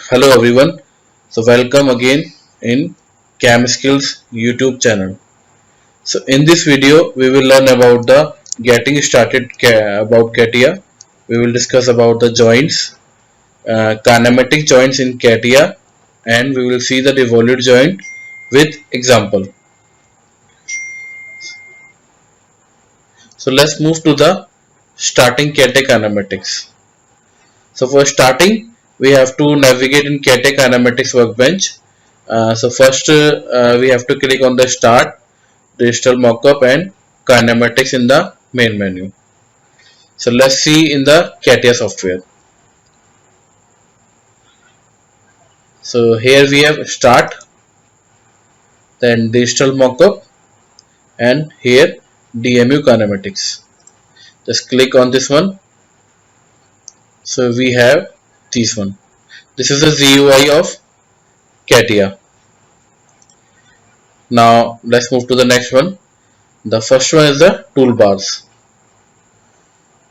Hello everyone. So welcome again in Cam Skills YouTube channel. So in this video we will learn about the getting started about Catia. We will discuss about the joints, kinematic joints in Catia, and we will see the revolute joint with example. So let's move to the starting Catia kinematics. So for starting, we have to navigate in Catia Kinematics workbench. So first we have to click on the start, digital mockup and kinematics in the main menu. So let's see in the Catia software. So here we have start, then digital mockup and here DMU Kinematics. Just click on this one. So we have this one. This is the GUI of Catia. Now let's move to the next one. The first one is the toolbars.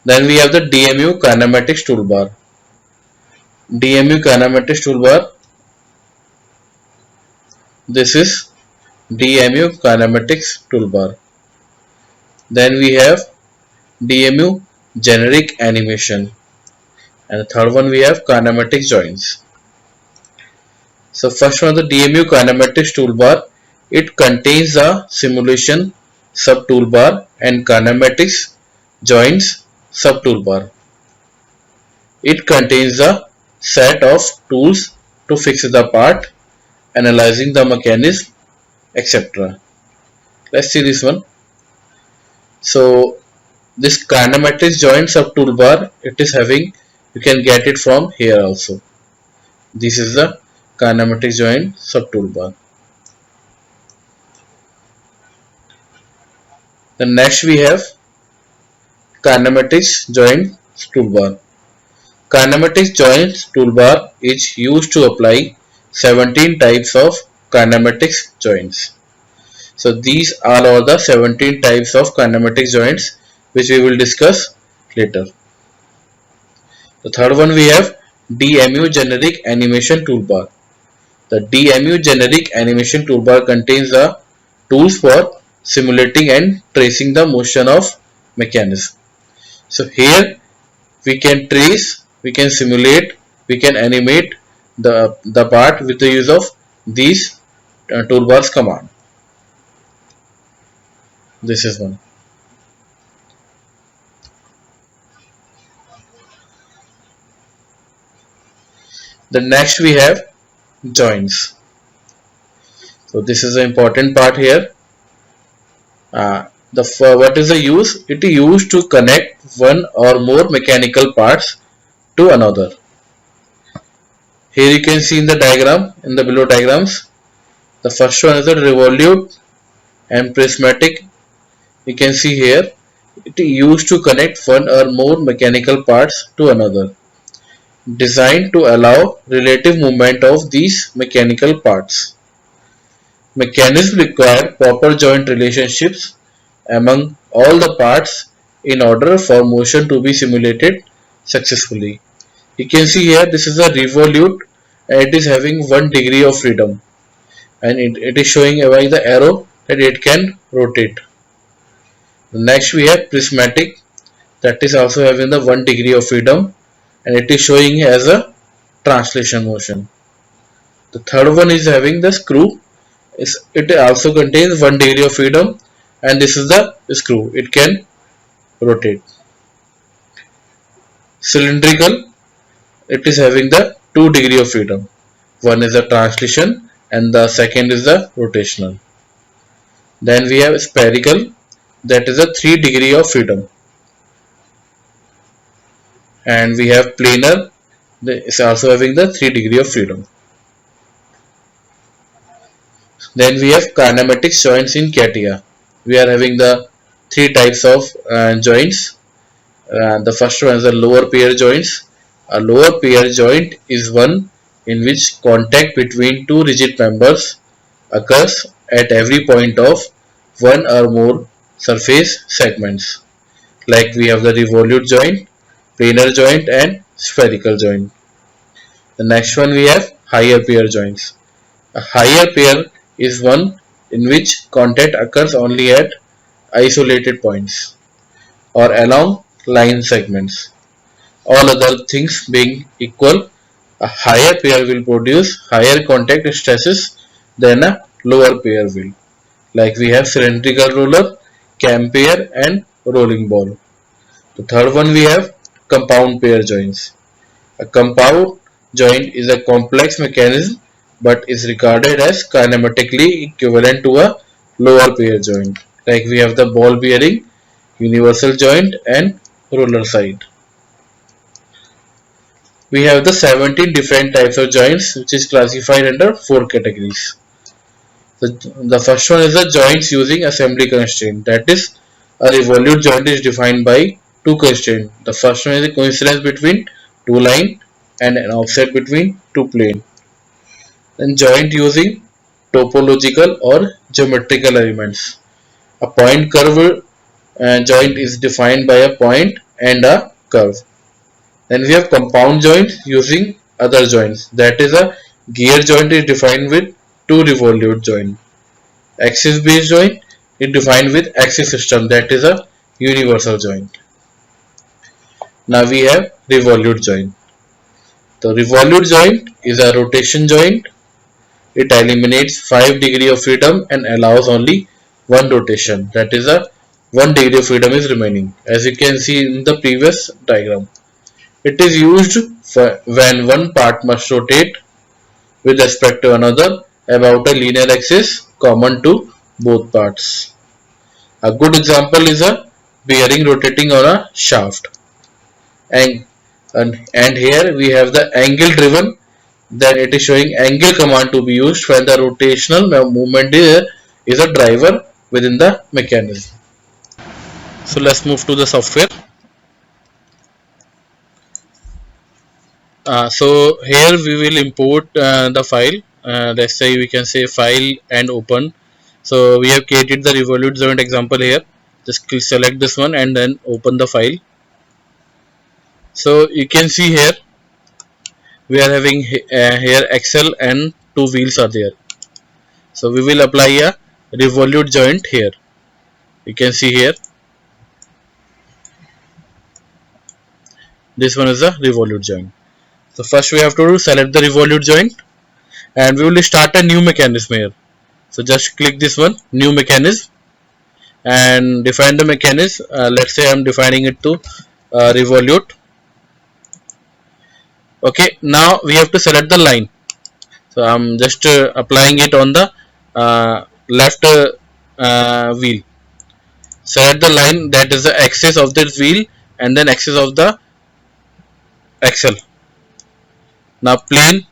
Then we have the DMU Kinematics toolbar. DMU Kinematics toolbar. This is DMU Kinematics toolbar. Then we have DMU generic animation. And the third one we have kinematic joints. So first one the DMU Kinematics toolbar. It contains the simulation sub toolbar and kinematics joints sub toolbar. It contains a set of tools to fix the part, analyzing the mechanism, etc. Let's see this one. So this kinematics joint sub toolbar, it is having, you can get it from here also. This is the kinematics joint sub toolbar. Then next we have kinematics joint toolbar. Kinematics joint toolbar is used to apply 17 types of kinematics joints. So these are all the 17 types of kinematic joints which we will discuss later. The third one we have DMU generic animation toolbar. The DMU generic animation toolbar contains the tools for simulating and tracing the motion of mechanism. So here we can trace, we can simulate, we can animate the part with the use of these toolbars command. This is one. The next we have joints. So this is the important part here. What is the use? It is used to connect one or more mechanical parts to another. Here you can see in the diagram, in the below diagrams, the first one is the revolute and prismatic. You can see here, it is used to connect one or more mechanical parts to another, designed to allow relative movement of these mechanical parts. Mechanisms require proper joint relationships among all the parts in order for motion to be simulated successfully. You can see here this is a revolute and it is having 1 degree of freedom, and it is showing by the arrow that it can rotate. Next we have prismatic, that is also having the 1 degree of freedom and it is showing as a translation motion. The third one is having the screw. It also contains 1 degree of freedom and this is the screw, it can rotate. Cylindrical, it is having the 2 degree of freedom. One is the translation and the second is the rotational. Then we have spherical, that is a 3 degree of freedom. And we have planar, is also having the 3 degree of freedom. Then we have kinematics joints in Catia. We are having the 3 types of joints. The first one is the lower pair joints. A lower pair joint is one in which contact between two rigid members occurs at every point of one or more surface segments. Like we have the revolute joint, planar joint and spherical joint. The next one we have higher pair joints. A higher pair is one in which contact occurs only at isolated points or along line segments. All other things being equal, a higher pair will produce higher contact stresses than a lower pair will. Like we have cylindrical roller, cam pair and rolling ball. The third one we have compound pair joints. A compound joint is a complex mechanism but is regarded as kinematically equivalent to a lower pair joint. Like we have the ball bearing, universal joint and roller side. We have the 17 different types of joints which is classified under 4 categories. The first one is the joints using assembly constraint. That is, a revolute joint is defined by two constraints. The first one is the coincidence between two lines and an offset between two planes. Then joint using topological or geometrical elements. A point curve joint is defined by a point and a curve. Then we have compound joint using other joints. That is, a gear joint is defined with two revolute joint. Axis based joint is defined with axis system. That is a universal joint. Now we have revolute joint. The revolute joint is a rotation joint. It eliminates 5 degree of freedom and allows only one rotation. That is, a 1 degree of freedom is remaining. As you can see in the previous diagram. It is used when one part must rotate with respect to another about a linear axis common to both parts. A good example is a bearing rotating on a shaft. And here we have the angle driven. Then it is showing angle command to be used when the rotational movement is a driver within the mechanism. So let's move to the software. So here we will import the file. Let's say we can say file and open. So we have created the Revolute Joint example here. Just select this one and then open the file. So you can see here we are having here axle and two wheels are there. So we will apply a Revolute joint here. You can see here this one is a Revolute joint. So first we have to select the Revolute joint and we will start a new mechanism here. So just click this one, new mechanism, and define the mechanism. Let's say I am defining it to Revolute. Okay, now we have to select the line. So I am just applying it on the left wheel. Select the line that is the axis of this wheel and then axis of the axle. Now plane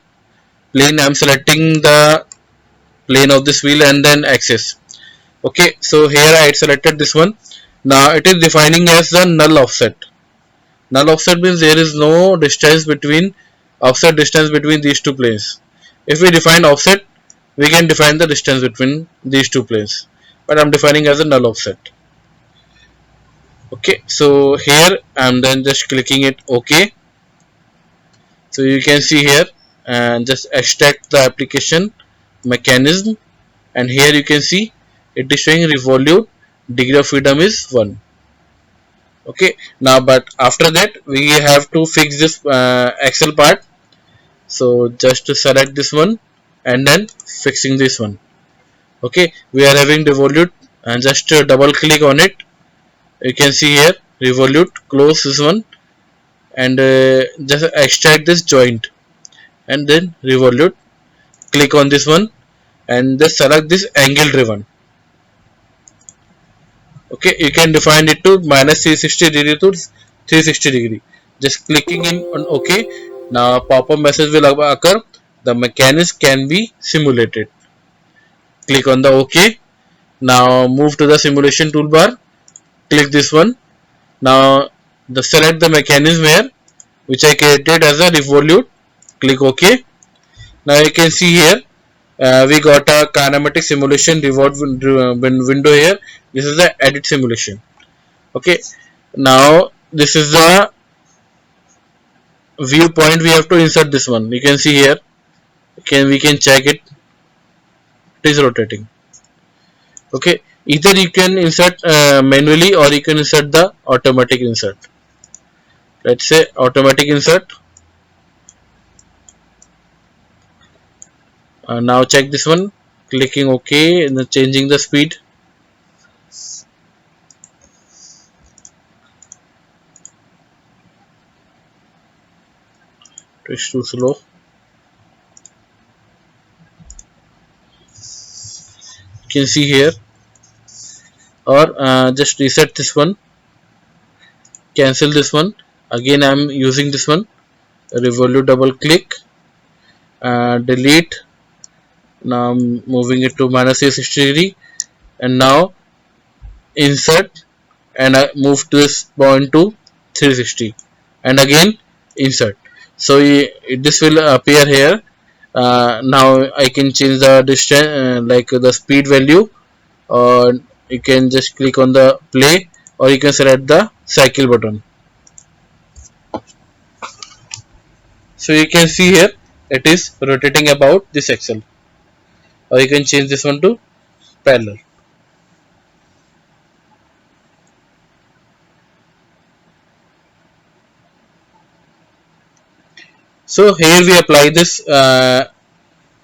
I am selecting the plane of this wheel and then axis. Okay, so here I selected this one. Now it is defining as the null offset. Null offset means there is no distance between offset distance between these two planes. If we define offset, we can define the distance between these two planes. But I am defining as a null offset. Okay, so here I am then just clicking it OK. So you can see here and just extract the application mechanism, and here you can see it is showing revolute, degree of freedom is 1. Okay, now but after that we have to fix this axle part. So just to select this one and then fixing this one. Okay, we are having revolute and just double click on it. You can see here revolute, close this one and just extract this joint and then revolute, click on this one and just select this angle driven. Okay, you can define it to minus 360 degree to 360 degree. Just clicking in on OK. Now a pop-up message will occur. The mechanism can be simulated. Click on the OK. Now move to the simulation toolbar. Click this one. Now select the mechanism here which I created as a revolute. Click OK. Now you can see here we got a kinematic simulation revolve window here. This is the edit simulation. Okay, now this is the viewpoint, we have to insert this one. You can see here. We can check it. It is rotating. Okay. Either you can insert manually, or you can insert the automatic insert. Let's say automatic insert. Now check this one. Clicking OK and then changing the speed. It's too slow. You can see here. Or just reset this one. Cancel this one. Again I am using this one. Revolute, double click. Delete. Now I'm moving it to minus 360 degree. And now insert. And I move this point to 360. And again insert. So this will appear here. Now I can change the distance, like the speed value, or you can just click on the play, or you can select the cycle button. So you can see here it is rotating about this axle, or you can change this one to parallel. So here we apply this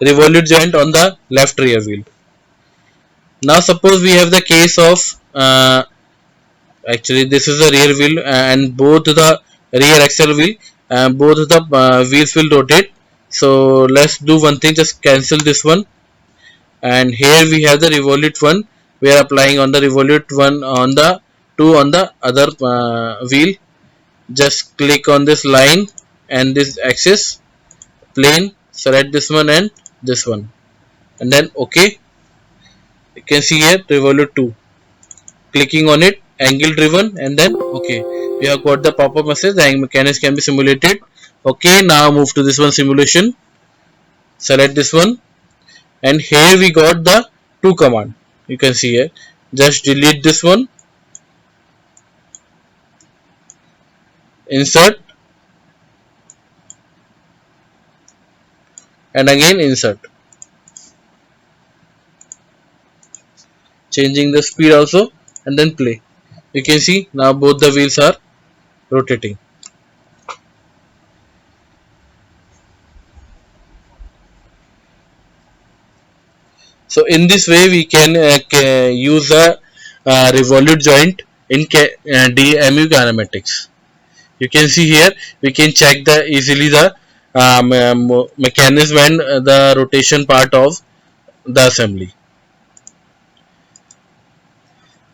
revolute joint on the left rear wheel. Now suppose we have the case of actually this is the rear wheel, and both the rear axle wheel and both the wheels will rotate. So let's do one thing, just cancel this one, and here we have the revolute one. We are applying on the revolute one on the two on the other wheel. Just click on this line and this axis plane, select this one and this one, and then OK. You can see here revolute 2. Clicking on it, angle driven, and then OK. We have got the pop-up message, the mechanics can be simulated. OK, now move to this one, simulation. Select this one, and here we got the 2 command. You can see here. Just delete this one, insert, and again insert. Changing the speed also, and then play. You can see now both the wheels are rotating. So in this way we can use a revolute joint in DMU Kinematics. You can see here we can check the easily the mechanism and the rotation part of the assembly.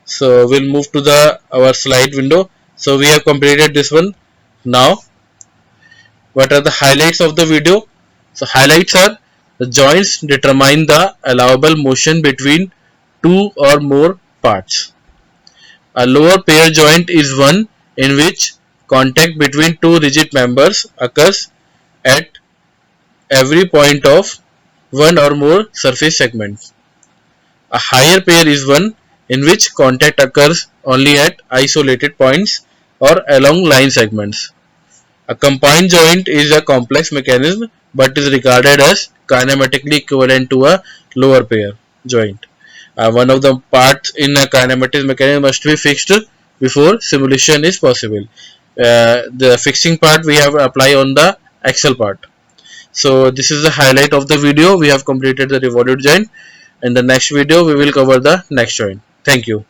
So we'll move to the our slide window. So we have completed this one. Now what are the highlights of the video? So highlights are the joints determine the allowable motion between two or more parts. A lower pair joint is one in which contact between two rigid members occurs at every point of one or more surface segments. A higher pair is one in which contact occurs only at isolated points or along line segments. A combined joint is a complex mechanism but is regarded as kinematically equivalent to a lower pair joint. One of the parts in a kinematics mechanism must be fixed before simulation is possible. The fixing part we have apply on the axle part. So this is the highlight of the video. We have completed the revolute joint. In the next video we will cover the next joint. Thank you.